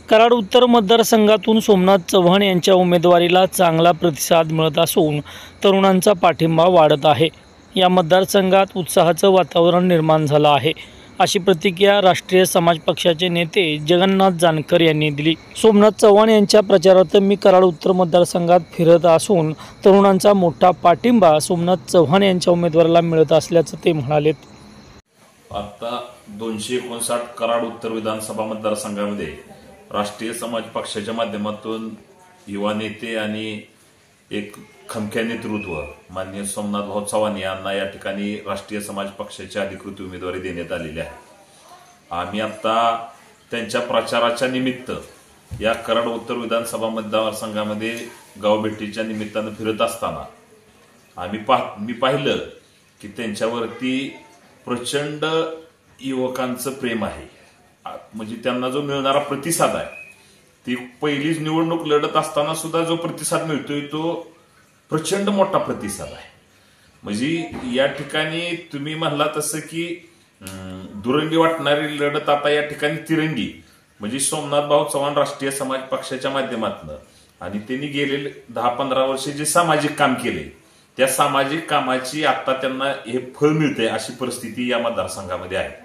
कराड उत्तर मतदारसंघातून सोमनाथ चव्हाण यांच्या उमेदवारीला चांगला प्रतिसाद मिळत असून तरुणांचा पाठिंबा वाढत आहे। या मतदारसंघात उत्साहाचं वातावरण निर्माण झालं आहे, अशी प्रतिक्रिया राष्ट्रीय समाज पक्षाचे नेते जगन्नाथ जानकर यांनी दिली। सोमनाथ चव्हाण यांच्या प्रचारार्थ मी कराड उत्तर मतदारसंघात फिरत असून तरुणांचा मोठा पाठिंबा सोमनाथ चव्हाण यांच्या उमेदवाराला मिळत असल्याचं ते म्हणालेत। आता 259 कराड उत्तर विधानसभा मतदारसंघामध्ये राष्ट्रीय समाज पक्षाच्या माध्यमातून युवा नेते आणि एक खमक्या नेतृत्व माननीय सोमनाथ भाऊ चव्हाण यांना या ठिकाणी राष्ट्रीय समाज पक्षाची अधिकृत उमेदवारी देण्यात आलेली आहे। आम्ही आता त्यांच्या प्रचाराच्या निमित्त या कराड उत्तर विधानसभा मतदारसंघामध्ये गावभेटीच्या निमित्तानं फिरत असताना मी पाहिलं की त्यांच्यावरती प्रचंड युवकांचं प्रेम आहे। म्हणजे त्यांना जो मिळणारा प्रतिसाद आहे, ती पहिलीच निवडणूक लढत असताना सुद्धा जो प्रतिसाद मिळतोय तो प्रचंड मोठा प्रतिसाद आहे। म्हणजे या ठिकाणी तुम्ही म्हणला तसं की दुरंगी वाटणारी लढत आता या ठिकाणी तिरंगी, म्हणजे सोमनाथ भाऊ चव्हाण राष्ट्रीय समाज पक्षाच्या माध्यमातून आणि त्यांनी गेलेले 10-15 वर्षे जे सामाजिक काम केले, त्या सामाजिक कामाची आता त्यांना हे फळ मिळते अशी परिस्थिती या मतदारसंघामध्ये आहे।